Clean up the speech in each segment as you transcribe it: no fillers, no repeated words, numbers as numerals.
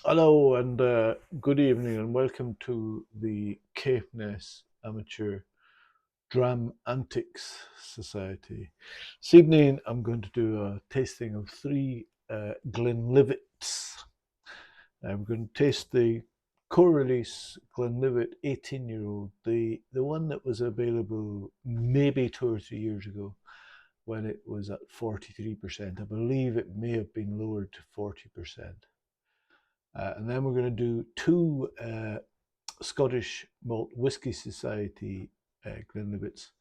Hello and good evening and welcome to the Caithness Amateur Dram Antics Society. This evening I'm going to do a tasting of three Glenlivets. I'm going to taste the co-release Glenlivet 18-year-old, the one that was available maybe 2 or 3 years ago when it was at 43%. I believe it may have been lowered to 40%. And then we're going to do two Scottish Malt Whisky Society Glenlivets.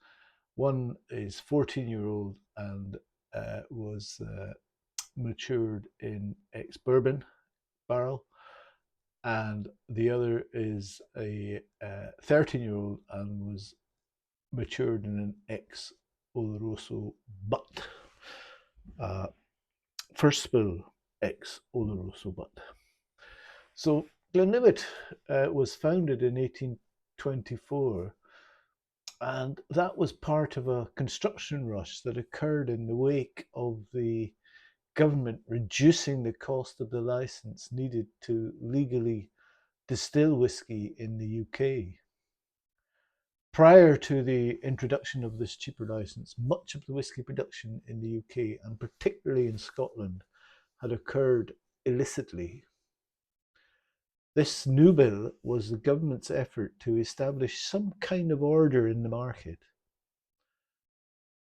One is 14-year-old and was matured in ex-bourbon barrel, and the other is a 13-year-old and was matured in an ex-Oloroso butt. Uh, First spill ex-Oloroso butt. So Glenlivet was founded in 1824, and that was part of a construction rush that occurred in the wake of the government reducing the cost of the license needed to legally distill whisky in the UK. Prior to the introduction of this cheaper license, much of the whisky production in the UK, and particularly in Scotland, had occurred illicitly. This new bill was the government's effort to establish some kind of order in the market.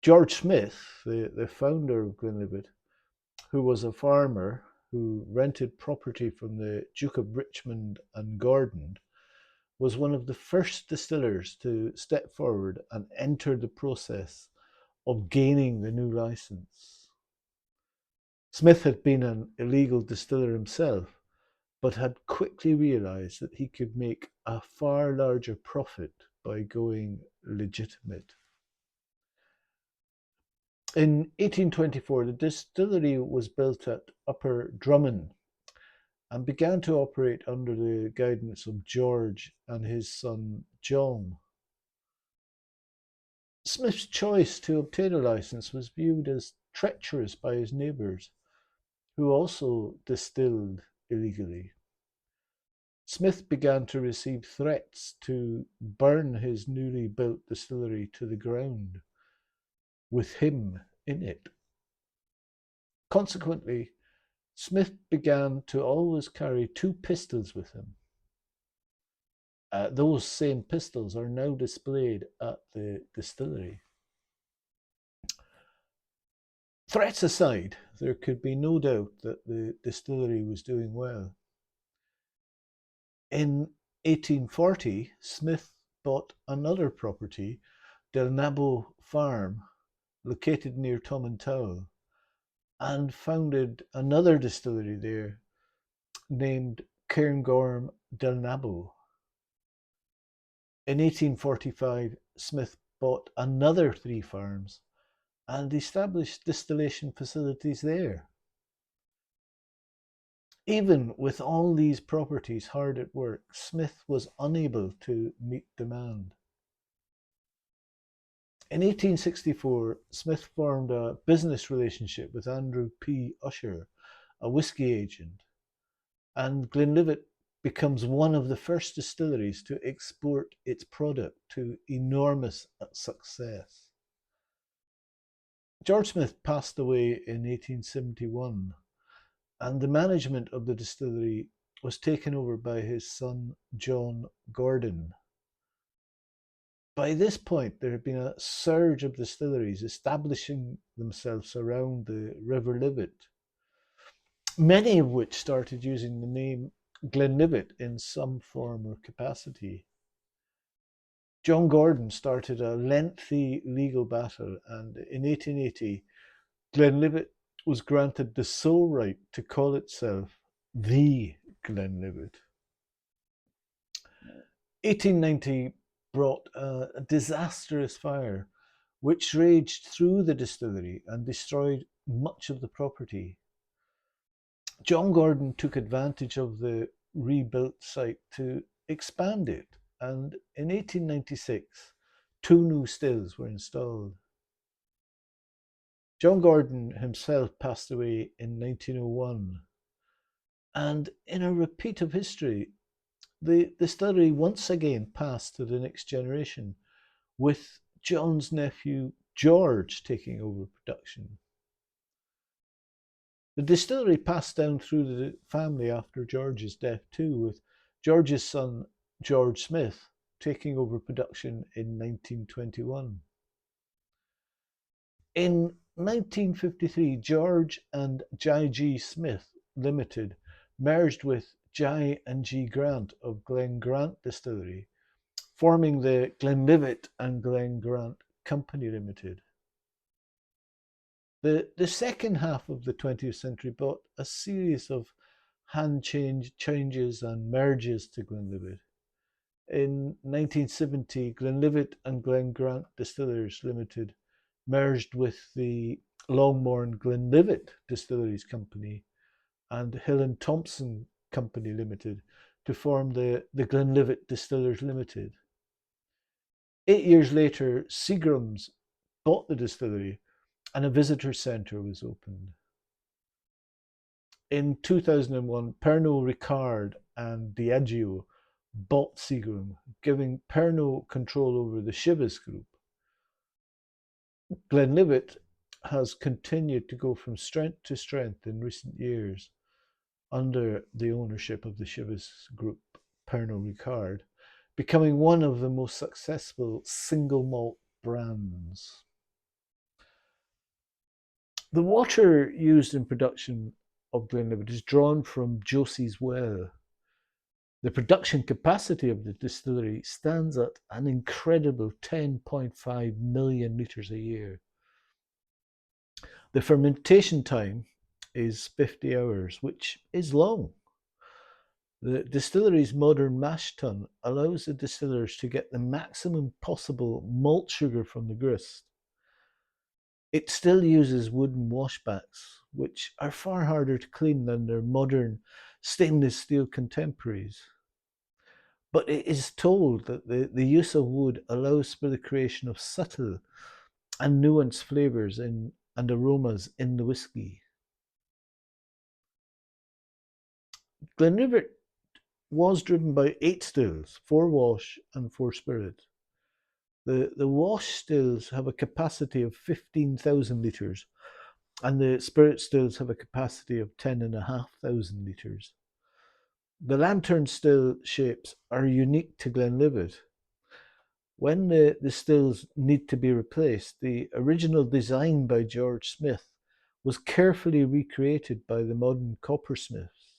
George Smith, the founder of Glenlivet, who was a farmer who rented property from the Duke of Richmond and Gordon, was one of the first distillers to step forward and enter the process of gaining the new license. Smith had been an illegal distiller himself, but had quickly realized that he could make a far larger profit by going legitimate. In 1824, the distillery was built at Upper Drummond and began to operate under the guidance of George and his son John. Smith's choice to obtain a license was viewed as treacherous by his neighbours, who also distilled illegally. Smith began to receive threats to burn his newly built distillery to the ground, with him in it. Consequently, Smith began to always carry two pistols with him. Those same pistols are now displayed at the distillery. Threats aside, there could be no doubt that the distillery was doing well. In 1840, Smith bought another property, Delnabo Farm, located near Tomintoul, and founded another distillery there named Cairngorm Delnabo. In 1845, Smith bought another three farms and established distillation facilities there. Even with all these properties hard at work, Smith was unable to meet demand. In 1864, Smith formed a business relationship with Andrew P. Usher, a whisky agent, and Glenlivet becomes one of the first distilleries to export its product to enormous success. George Smith passed away in 1871, and the management of the distillery was taken over by his son John Gordon. By this point, there had been a surge of distilleries establishing themselves around the River Livet, many of which started using the name Glenlivet in some form or capacity. John Gordon started a lengthy legal battle, and in 1880, Glenlivet was granted the sole right to call itself the Glenlivet. 1890 brought a disastrous fire which raged through the distillery and destroyed much of the property. John Gordon took advantage of the rebuilt site to expand it, and in 1896, two new stills were installed. John Gordon himself passed away in 1901, And in a repeat of history, the distillery once again passed to the next generation, with John's nephew George taking over production. The distillery passed down through the family after George's death too, with George's son George Smith taking over production in 1921. In 1953, George and Jai G. Smith Limited merged with Jai and G. Grant of Glen Grant Distillery, forming the Glenlivet and Glen Grant Company Limited. The second half of the 20th century brought a series of changes and mergers to Glenlivet. In 1970, Glenlivet and Glen Grant Distillers Limited merged with the Longmorn Glenlivet Distilleries Company and Hill and Thompson Company Limited to form the Glenlivet Distillers Limited. 8 years later, Seagram's bought the distillery and a visitor centre was opened. In 2001, Pernod Ricard and Diageo bought Seagram, giving Pernod control over the Chivas Group. Glenlivet has continued to go from strength to strength in recent years under the ownership of the Chivas Group, Pernod Ricard, becoming one of the most successful single malt brands. The water used in production of Glenlivet is drawn from Josie's Well. The production capacity of the distillery stands at an incredible 10.5 million litres a year. The fermentation time is 50 hours, which is long. The distillery's modern mash tun allows the distillers to get the maximum possible malt sugar from the grist. It still uses wooden washbacks, which are far harder to clean than their modern stainless steel contemporaries. But it is told that the use of wood allows for the creation of subtle and nuanced flavours and aromas in the whisky. Glenlivet was driven by 8 stills, 4 wash and 4 spirit. The wash stills have a capacity of 15,000 litres and the spirit stills have a capacity of 10,500 litres. The lantern still shapes are unique to Glenlivet. When the stills need to be replaced, the original design by George Smith was carefully recreated by the modern coppersmiths.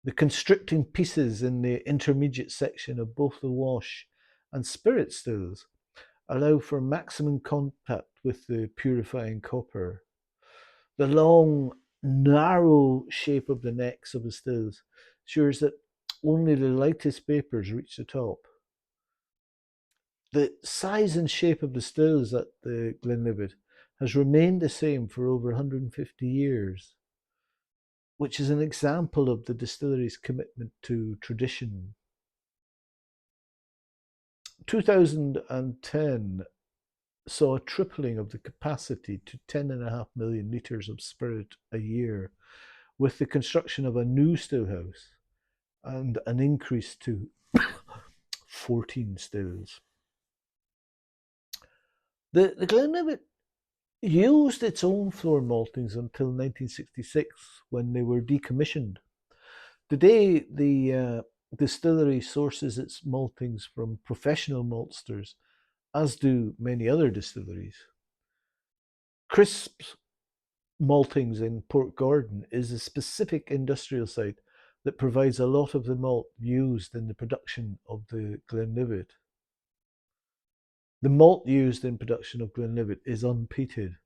The constricting pieces in the intermediate section of both the wash and spirit stills allow for maximum contact with the purifying copper. The long, narrow shape of the necks of the stills ensures that only the lightest vapours reach the top. The size and shape of the stills at the Glenlivet has remained the same for over 150 years, which is an example of the distillery's commitment to tradition. 2010 saw a tripling of the capacity to 10.5 million litres of spirit a year, with the construction of a new stillhouse and an increase to 14 stills. The Glenlivet used its own floor maltings until 1966 when they were decommissioned. Today, the distillery sources its maltings from professional maltsters, as do many other distilleries. Crisp's Maltings in Port Gordon is a specific industrial site that provides a lot of the malt used in the production of the Glenlivet. The malt used in production of Glenlivet is unpeated,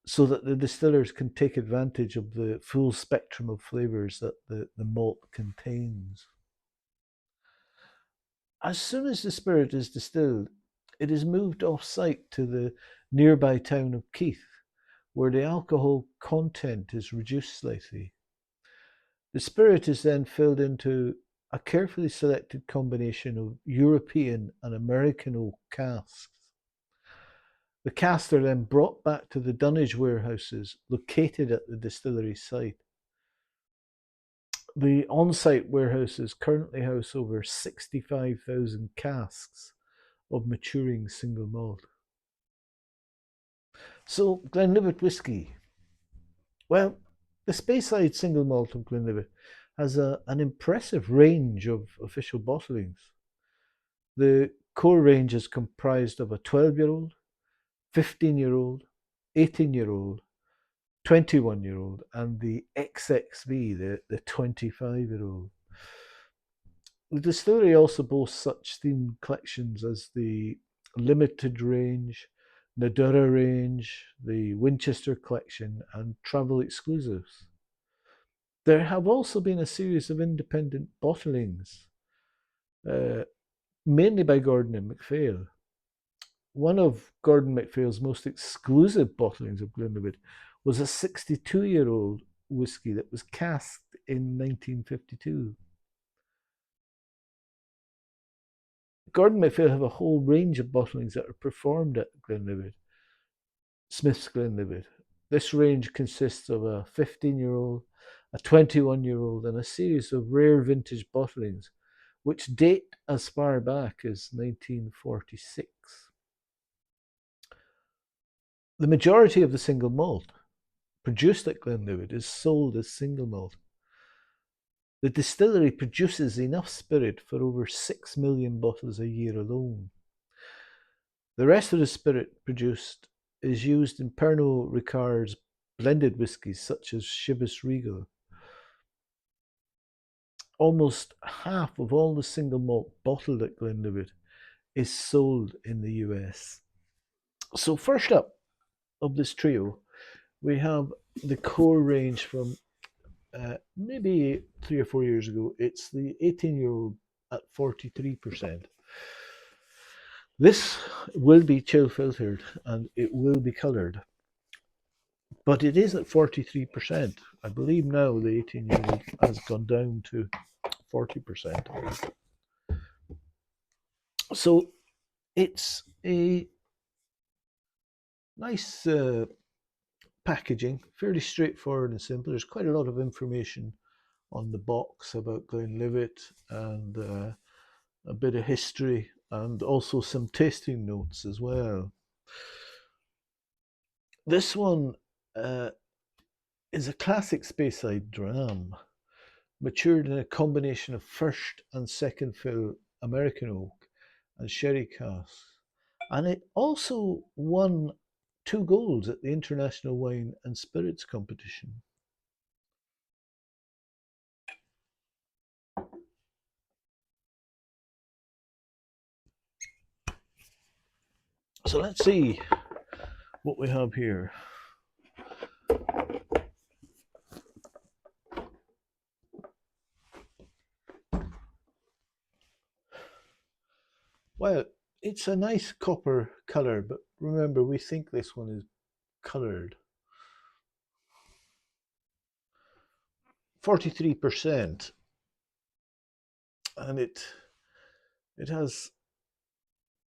so that the distillers can take advantage of the full spectrum of flavours that the malt contains. As soon as the spirit is distilled, it is moved off-site to the nearby town of Keith, where the alcohol content is reduced slightly. The spirit is then filled into a carefully selected combination of European and American oak casks. The casks are then brought back to the dunnage warehouses located at the distillery site. The on site warehouses currently house over 65,000 casks of maturing single malt. So, Glenlivet whiskey. Well, the Speyside single malt of Glenlivet has an impressive range of official bottlings. The core range is comprised of a 12-year-old, 15-year-old, 18-year-old, 21-year-old, and the XXV, the 25-year-old. The distillery also boasts such themed collections as the Limited range, Nadura range, the Winchester collection, and travel exclusives. There have also been a series of independent bottlings, uh, mainly by Gordon and MacPhail. One of Gordon MacPhail's most exclusive bottlings of Glenlivet was a 62-year-old whisky that was casked in 1952. Gordon MacPhail have a whole range of bottlings that are performed at Glenlivet, Smith's Glenlivet. This range consists of a 15-year-old, a 21-year-old, and a series of rare vintage bottlings, which date as far back as 1946. The majority of the single malt produced at Glenlivet is sold as single malt. The distillery produces enough spirit for over 6 million bottles a year alone. The rest of the spirit produced is used in Pernod Ricard's blended whiskies such as Chivas Regal. Almost half of all the single malt bottled at Glenlivet is sold in the US. So first up of this trio, we have the core range from maybe 3 or 4 years ago. It's the 18-year-old at 43%. This will be chill filtered and it will be coloured, but it is at 43%. I believe now the 18-year-old has gone down to 40%. So it's a nice packaging, fairly straightforward and simple. There's quite a lot of information on the box about Glenlivet and a bit of history and also some tasting notes as well. This one is a classic Speyside dram, matured in a combination of first and second fill American oak and sherry casks. And it also won 2 golds at the International Wine and Spirits competition. So let's see what we have here. Well, it's a nice copper colour, but remember, we think this one is coloured. 43%, and it has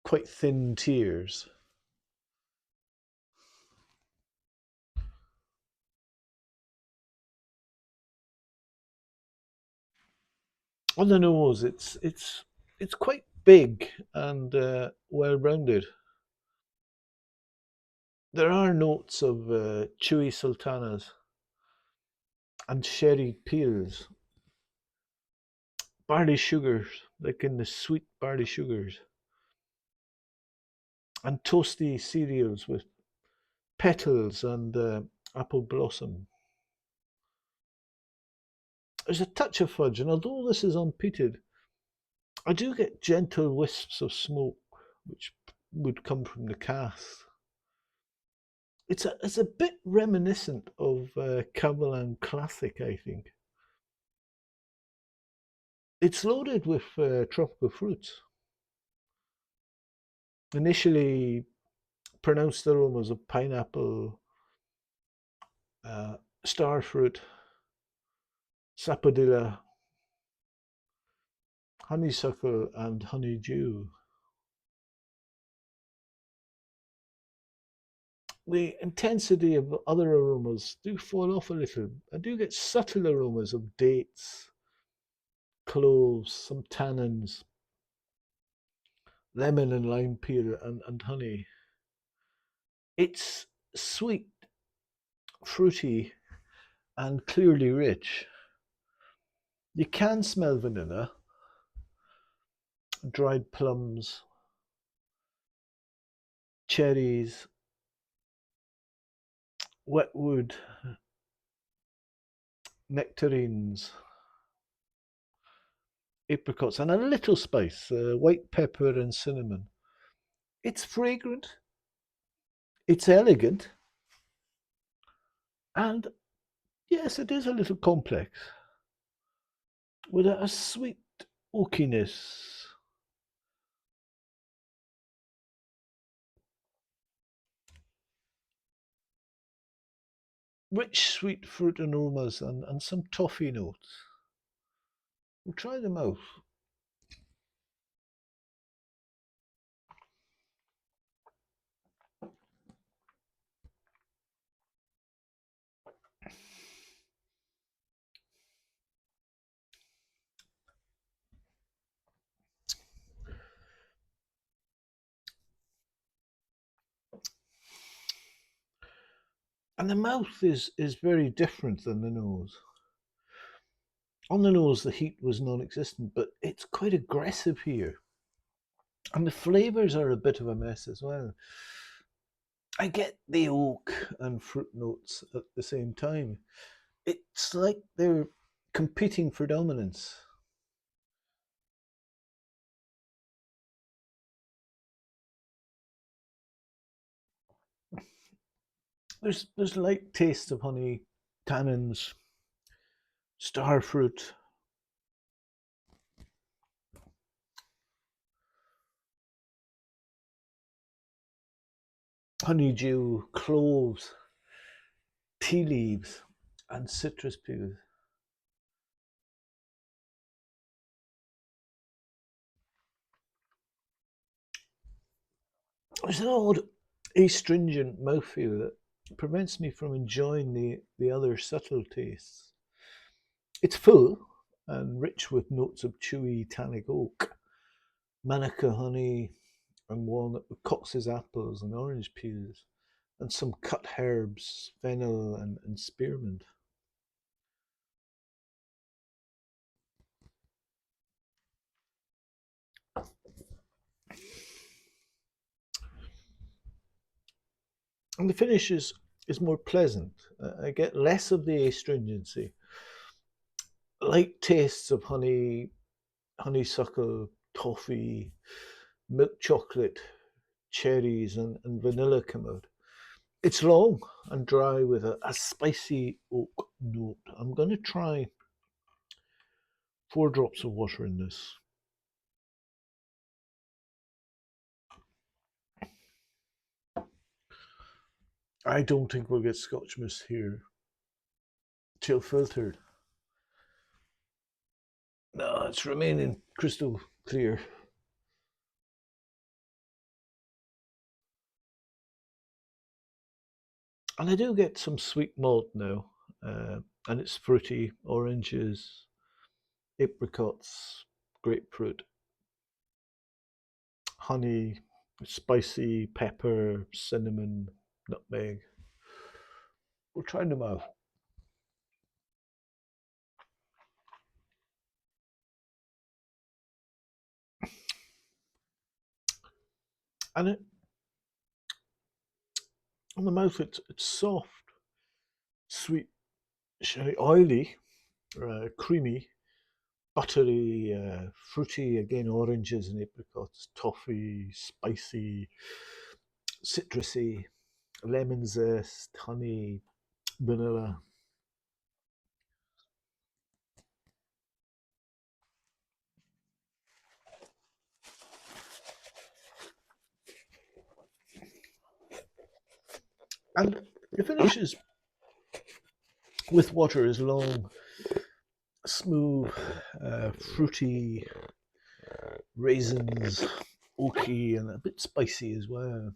quite thin tears. On the nose, it's quite big and well rounded. There are notes of chewy sultanas and sherry peels, barley sugars, like in the sweet barley sugars, and toasty cereals with petals and apple blossom. There's a touch of fudge, and although this is unpeated, I do get gentle wisps of smoke, which would come from the cask. It's a bit reminiscent of Cabernet Classic, I think. It's loaded with tropical fruits. Initially, pronounced aromas of pineapple, uh, star fruit, sapodilla, honeysuckle, and honeydew. the intensity of other aromas do fall off a little. I do get subtle aromas of dates, cloves, some tannins, lemon and lime peel, and honey. It's sweet, fruity, and clearly rich. You can smell vanilla, dried plums, cherries, wetwood, nectarines, apricots, and a little spice, white pepper and cinnamon. It's fragrant, it's elegant, and yes, it is a little complex with a sweet oakiness. Rich sweet fruit aromas and some toffee notes. We'll try them out. And the mouth is very different than the nose. On the nose, the heat was non existent, but it's quite aggressive here. And the flavours are a bit of a mess as well. I get the oak and fruit notes at the same time. It's like they're competing for dominance. There's light taste of honey, tannins, star fruit, honeydew, cloves, tea leaves, and citrus peels. There's an odd astringent mouthfeel that prevents me from enjoying the other subtle tastes. It's full and rich with notes of chewy tannic oak, manuka honey, and walnut with Cox's apples and orange peels, and some cut herbs, fennel and spearmint. And the finish is more pleasant. I get less of the astringency, light tastes of honey, honeysuckle, toffee, milk chocolate, cherries, and vanilla come out. It's long and dry with a spicy oak note. I'm going to try 4 drops of water in this. I don't think we'll get Scotch mist here till filtered. No, it's remaining crystal clear. And I do get some sweet malt now, and it's fruity, oranges, apricots, grapefruit, honey, spicy, pepper, cinnamon, nutmeg. We'll try them out. And on the mouth, it's soft, sweet, oily, creamy, buttery, fruity, again, oranges and apricots, toffee, spicy, citrusy, lemon zest, honey, vanilla. And the finishes with water is long, smooth, fruity, raisins, oaky, and a bit spicy as well.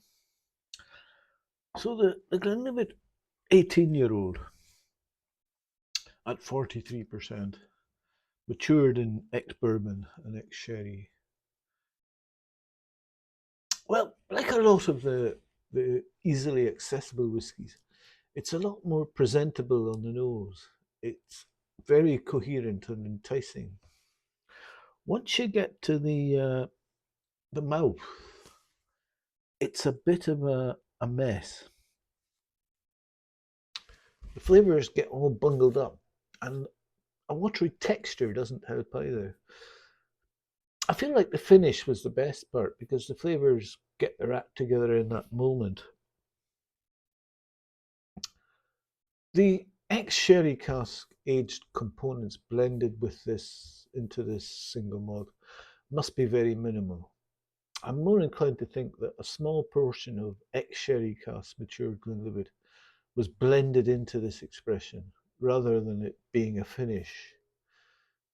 So the Glenlivet 18-year-old at 43%, matured in ex-bourbon and ex-sherry. Well, like a lot of the easily accessible whiskies, it's a lot more presentable on the nose. It's very coherent and enticing. Once you get to the mouth, it's a bit of a mess. The flavors get all bungled up, and a watery texture doesn't help either. I feel like the finish was the best part because the flavors get their act together in that moment. The ex-sherry cask aged components blended with this into this single malt must be very minimal. I'm more inclined to think that a small portion of ex-sherry cask matured Glenlivet was blended into this expression rather than it being a finish.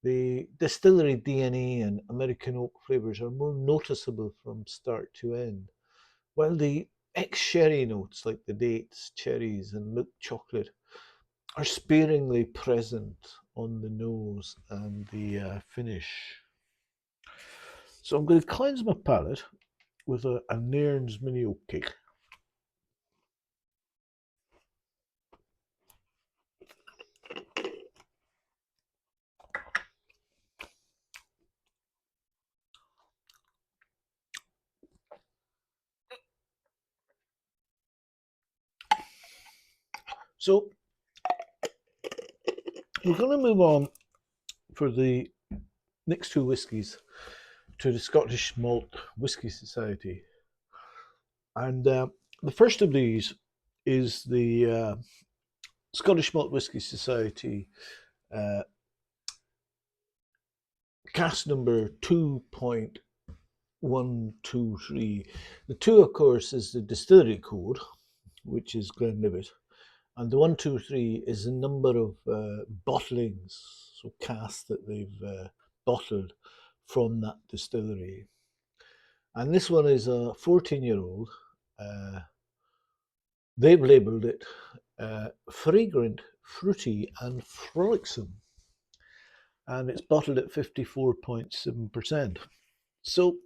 The distillery DNA and American oak flavours are more noticeable from start to end, while the ex-sherry notes like the dates, cherries, and milk chocolate are sparingly present on the nose and the finish. So I'm going to cleanse my palate with a Nairn's mini oak cake. So we're going to move on for the next two whiskies to the Scottish Malt Whisky Society. And the first of these is the Scottish Malt Whisky Society uh, cask number 2.123. The 2, of course, is the distillery code, which is Glenlivet. And the 123 is the number of bottlings, so casks that they've bottled from that distillery. And this one is a 14-year-old. They've labelled it Fragrant, Fruity and Frolicsome. And it's bottled at 54.7%. So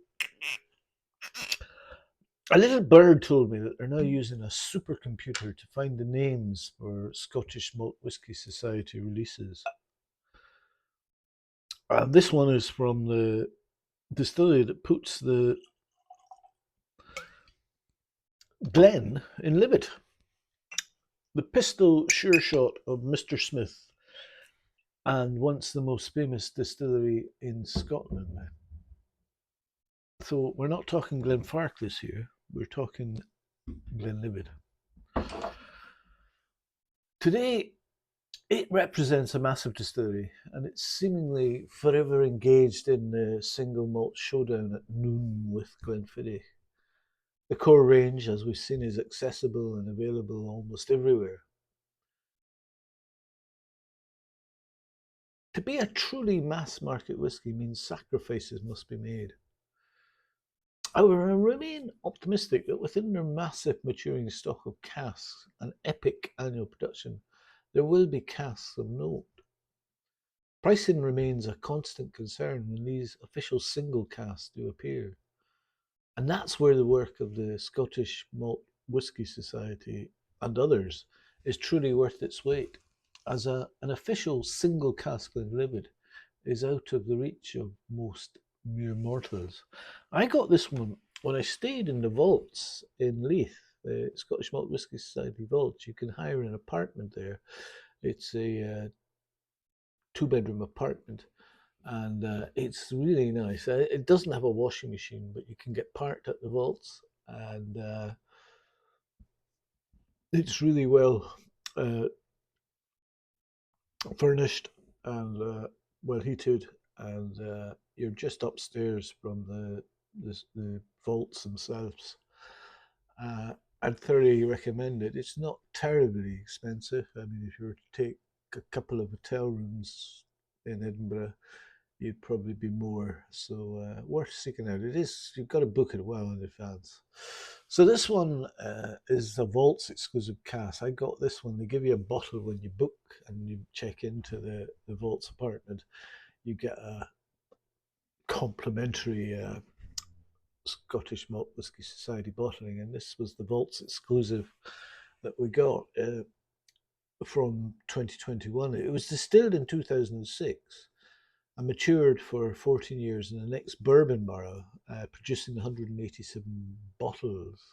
a little bird told me that they're now using a supercomputer to find the names for Scottish Malt Whisky Society releases. This one is from the distillery that puts the Glen in Livet. The pistol sure shot of Mr. Smith, and once the most famous distillery in Scotland. So we're not talking Glenfarclas here, we're talking Glenlivet. Today, it represents a massive distillery, and it's seemingly forever engaged in the single malt showdown at noon with Glenfiddich. The core range, as we've seen, is accessible and available almost everywhere. To be a truly mass market whisky means sacrifices must be made. However, I remain optimistic that within their massive maturing stock of casks and epic annual production, there will be casks of note. Pricing remains a constant concern when these official single casks do appear. And that's where the work of the Scottish Malt Whisky Society and others is truly worth its weight, as an official single cask Glenlivet is out of the reach of most mere mortals. I got this one when I stayed in the vaults in Leith, the Scottish Malt Whisky Society vaults. You can hire an apartment there. It's a two-bedroom apartment, and it's really nice. It doesn't have a washing machine, but you can get parked at the vaults, and it's really well uh, furnished and well heated, and you're just upstairs from the vaults themselves. I'd thoroughly recommend it. It's not terribly expensive. I mean, if you were to take a couple of hotel rooms in Edinburgh, you'd probably be more. So worth seeking out. It is. You've got to book it well in advance. So this one is the Vault's exclusive cask. I got this one. They give you a bottle when you book and you check into the Vault's apartment. You get a complimentary Scottish Malt Whisky Society bottling, and this was the Vault's exclusive that we got from 2021. It was distilled in 2006 and matured for 14 years in an ex-bourbon barrel, producing 187 bottles.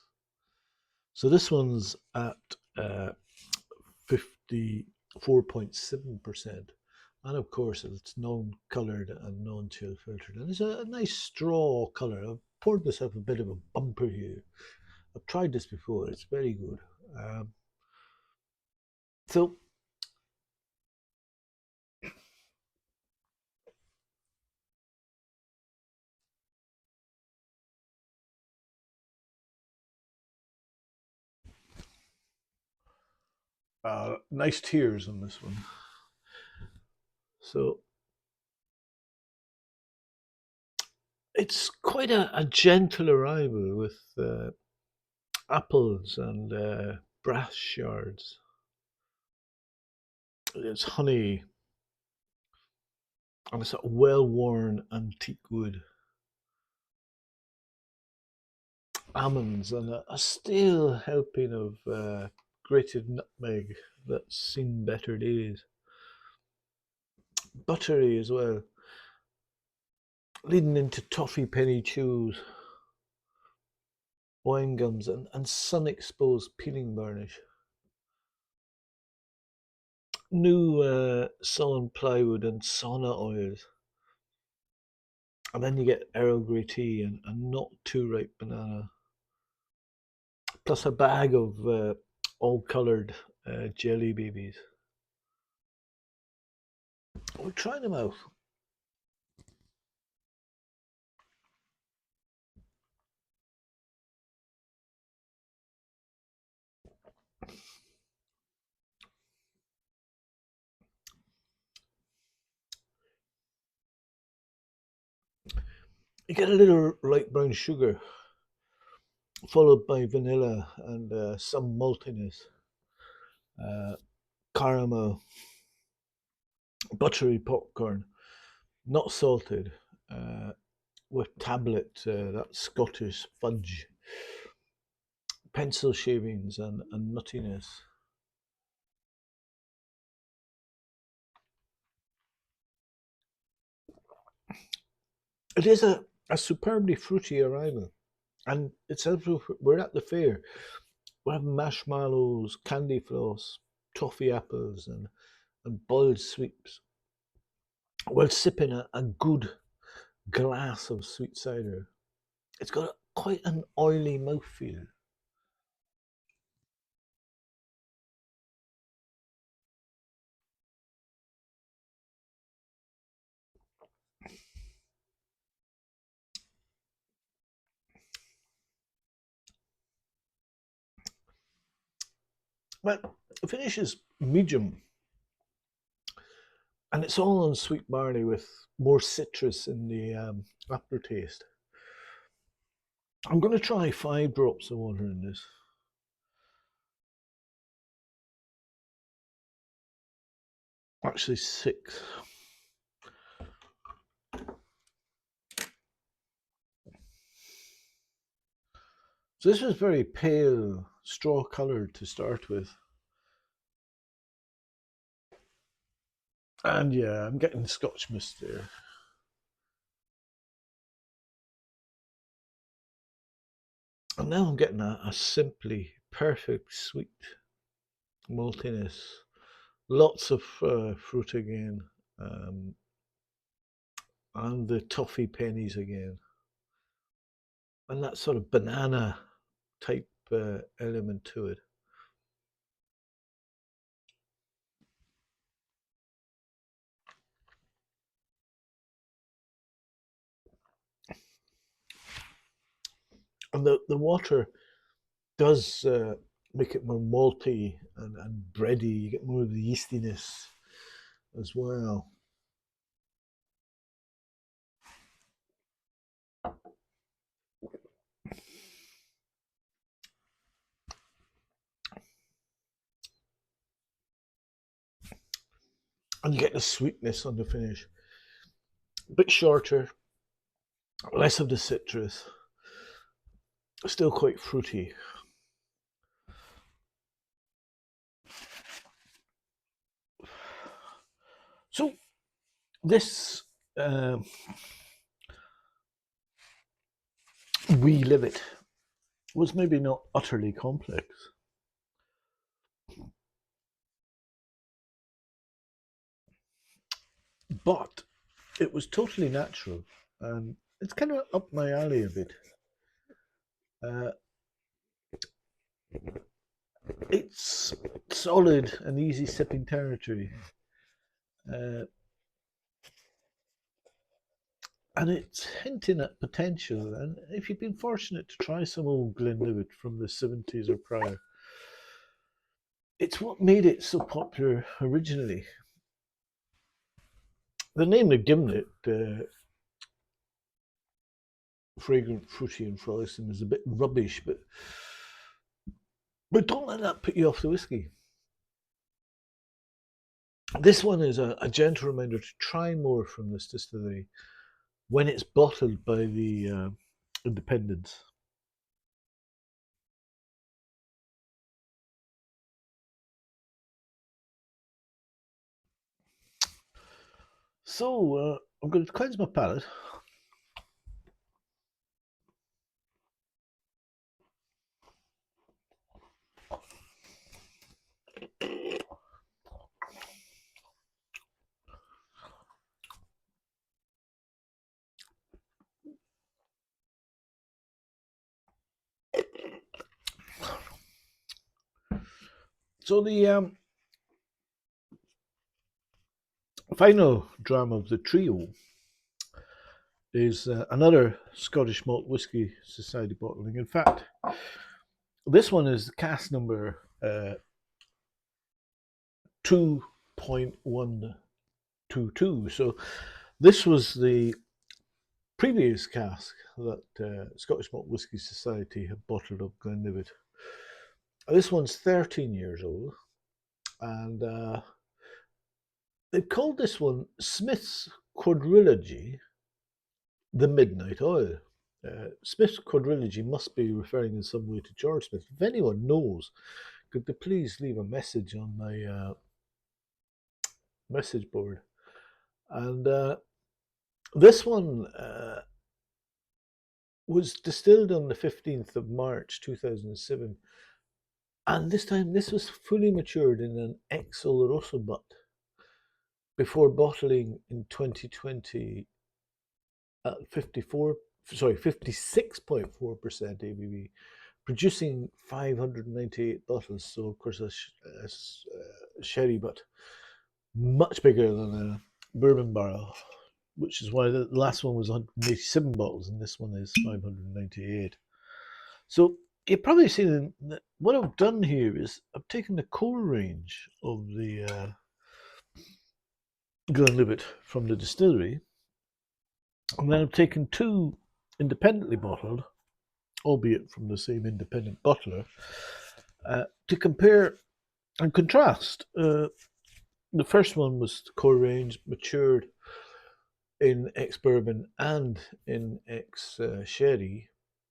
So this one's at 54.7%. And of course, it's non-coloured and non-chill filtered. And it's a nice straw colour. I've poured myself a bit of a bumper here. I've tried this before. It's very good. So nice tears on this one. So it's quite a gentle arrival with apples and brass shards. It's honey and it's a well-worn antique wood. Almonds and a stale helping of grated nutmeg that's seen better days. Buttery as well, leading into toffee penny chews, wine gums, and sun exposed peeling varnish. New sawn plywood and sauna oils. And then you get Earl Grey tea and not too ripe banana. Plus a bag of all coloured jelly babies. We'll try them out. You get a little light brown sugar, followed by vanilla and some maltiness, uh, caramel, buttery popcorn, not salted, uh, with tablet, that Scottish fudge, pencil shavings, and nuttiness. It is a superbly fruity arrival, and it's as if we're at the fair. We have marshmallows, candy floss, toffee apples, and boiled sweets, while sipping a good glass of sweet cider. It's got quite an oily mouthfeel. Well, the finish is medium, and it's all on sweet barley with more citrus in the aftertaste. I'm going to try 5 drops of water in this. Actually, 6. So this was very pale, straw coloured to start with. And yeah, I'm getting Scotch mist there. And now I'm getting a simply perfect sweet maltiness. Lots of fruit again. Um, and the toffee pennies again. And that sort of banana type element to it. And the water does make it more malty and bready. You get more of the yeastiness as well. and you get the sweetness on the finish. A bit shorter, less of the citrus, still quite fruity. So this We Live It was maybe not utterly complex. But it was totally natural, and it's kind of up my alley a bit. It's solid and easy sipping territory, and it's hinting at potential. And if you've been fortunate to try some old Glenlivet from the 70s or prior, it's what made it so popular originally. The name they've given it, Fragrant, Fruity, and Frolicsome, is a bit rubbish, but don't let that put you off the whiskey. This one is a gentle reminder to try more from this distillery when it's bottled by the independents. So I'm going to cleanse my palate. So the final dram of the trio is another Scottish Malt Whisky Society bottling. In fact, this one is cask number 2.122. So this was the previous cask that Scottish Malt Whisky Society had bottled of Glenlivet. This one's 13 years old, and they've called this one Smith's Quadrilogy, the Midnight Oil. Smith's Quadrilogy must be referring in some way to George Smith. If anyone knows, could they please leave a message on my message board? And this one was distilled on the 15th of March 2007. And this time, this was fully matured in an ex Oloroso butt before bottling in 2020 at 56.4% ABV, producing 598 bottles. So, of course, a sherry butt, much bigger than a bourbon barrel, which is why the last one was 187 bottles and this one is 598. So, you've probably seen that what I've done here is I've taken the core range of the Glenlivet from the distillery, and then I've taken two independently bottled, albeit from the same independent bottler, to compare and contrast. The first one was the core range, matured in ex bourbon and in ex sherry.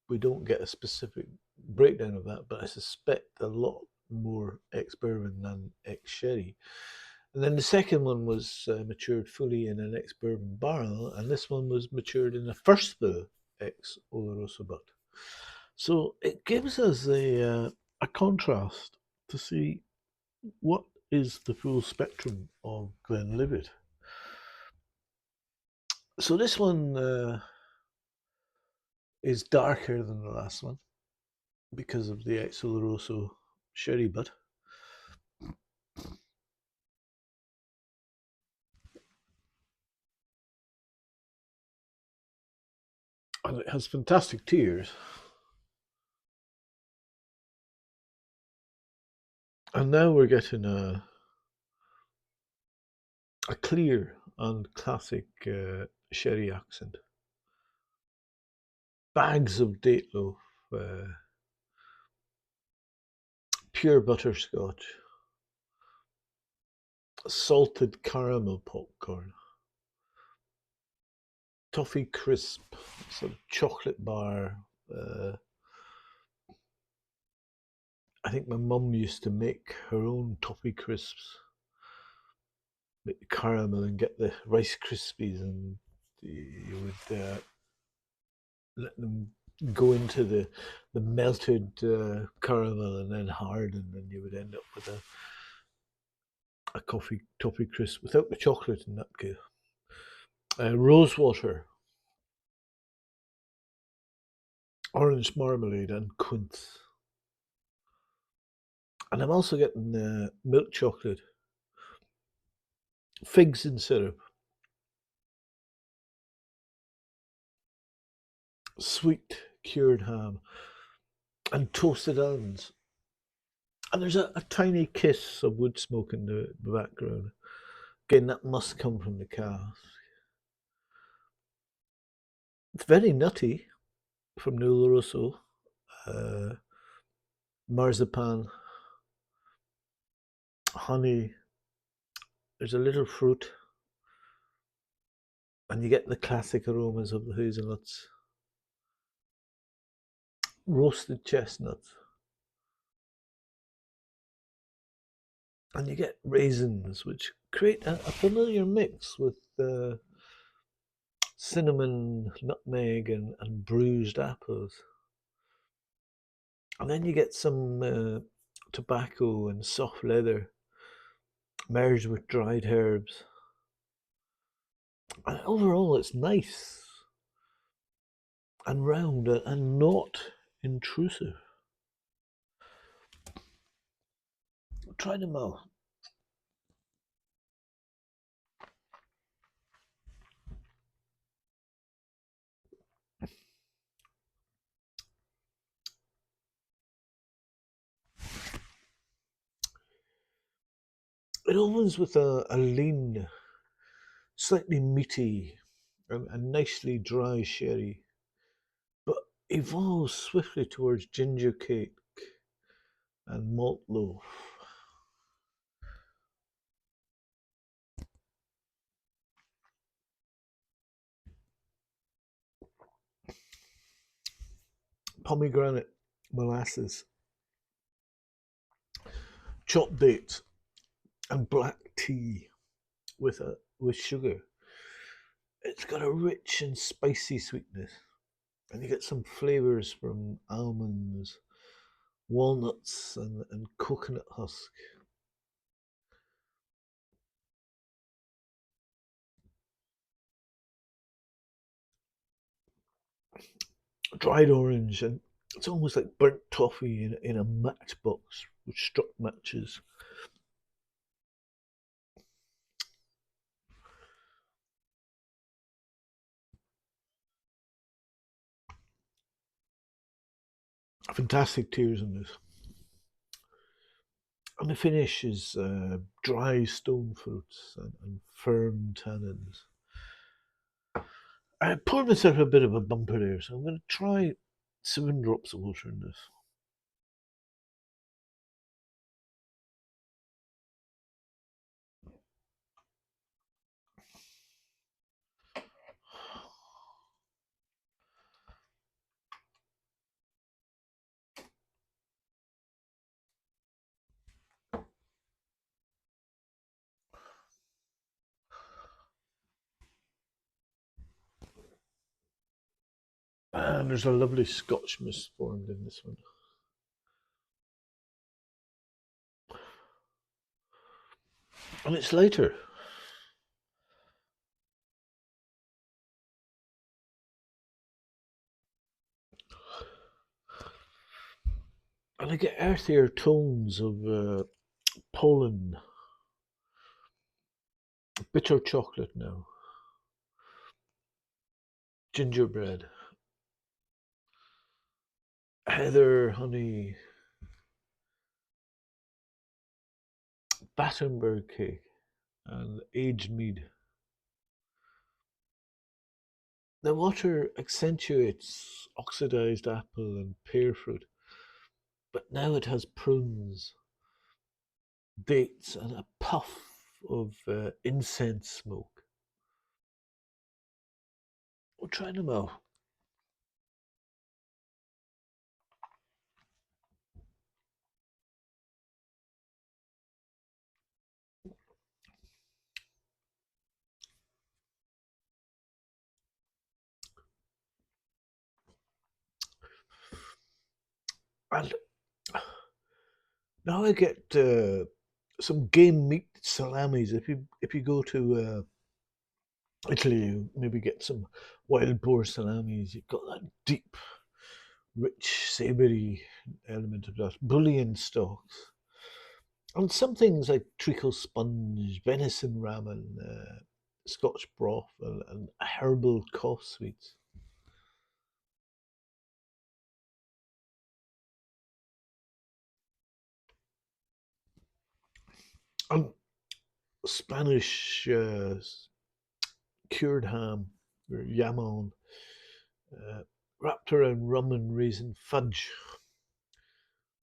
We don't get a specific breakdown of that, but I suspect a lot more ex bourbon than ex sherry. And then the second one was matured fully in an ex bourbon barrel, and this one was matured in a first fill ex Oloroso butt. So it gives us a contrast to see what is the full spectrum of Glenlivet. So this one is darker than the last one because of the ex Oloroso sherry butt. And it has fantastic tears. And now we're getting a clear and classic sherry accent. Bags of date loaf, pure butterscotch, salted caramel popcorn, toffee crisp, sort of chocolate bar. Uh, I think my mum used to make her own toffee crisps, make the caramel and get the Rice Krispies, and you would let them go into the melted caramel and then harden, and you would end up with a coffee toffee crisp without the chocolate in that case. Rose water, orange marmalade, and quince. And I'm also getting milk chocolate, figs in syrup, sweet cured ham, and toasted almonds. And there's a tiny kiss of wood smoke in the background. Again, that must come from the cask. It's very nutty from Nulo Rosso. Uh, Marzipan, honey. There's a little fruit, and you get the classic aromas of the hazelnuts, roasted chestnuts, and you get raisins, which create a familiar mix with cinnamon, nutmeg, and bruised apples. And then you get some tobacco and soft leather merged with dried herbs. And overall, it's nice and round and not intrusive. Try them out. It opens with a lean, slightly meaty, and nicely dry sherry, but evolves swiftly towards ginger cake and malt loaf. Pomegranate, molasses, chopped dates, and black tea with sugar. It's got a rich and spicy sweetness, and you get some flavors from almonds, walnuts, and coconut husk. Dried orange, and it's almost like burnt toffee in a matchbox with struck matches. Fantastic tears in this. And the finish is dry stone fruits and firm tannins. I poured myself a bit of a bumper there, so I'm going to try 7 drops of water in this. And there's a lovely Scotch mist formed in this one. And it's lighter. And I get earthier tones of pollen, bitter chocolate now, gingerbread, heather, honey, Battenberg cake, and aged mead. The water accentuates oxidized apple and pear fruit, but now it has prunes, dates, and a puff of incense smoke. We'll try them out. And now I get some game meat salamis. If you go to Italy, you maybe get some wild boar salamis. You've got that deep, rich, savoury element of that. Bouillon stocks. And some things like treacle sponge, venison ramen, Scotch broth, and herbal cough sweets. And Spanish cured ham, or jamon, uh, wrapped around rum and raisin fudge.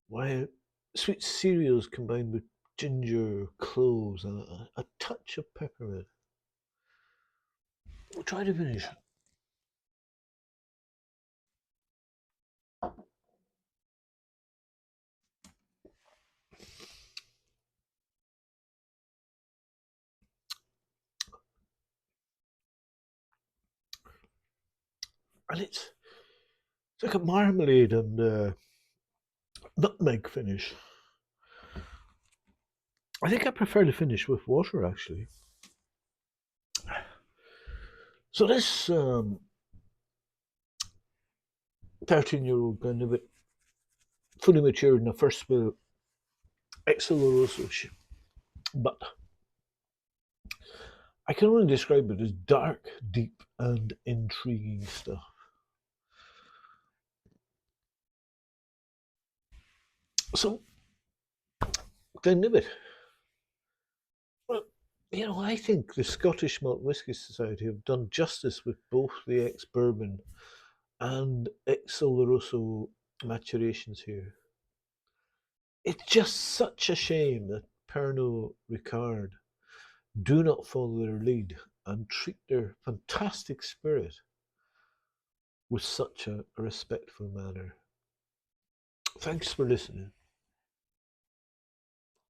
Why, sweet cereals combined with ginger, cloves, and a touch of peppermint. We'll try to finish. And it's like a marmalade and nutmeg finish. I think I prefer to finish with water actually. So this 13-year-old Glenlivet, fully matured in a first spill, ex-oloroso, but I can only describe it as dark, deep, and intriguing stuff. So, Glenlivet, well, I think the Scottish Malt Whisky Society have done justice with both the ex-bourbon and ex-oloroso maturations here. It's just such a shame that Pernod Ricard do not follow their lead and treat their fantastic spirit with such a respectful manner. Thanks for listening.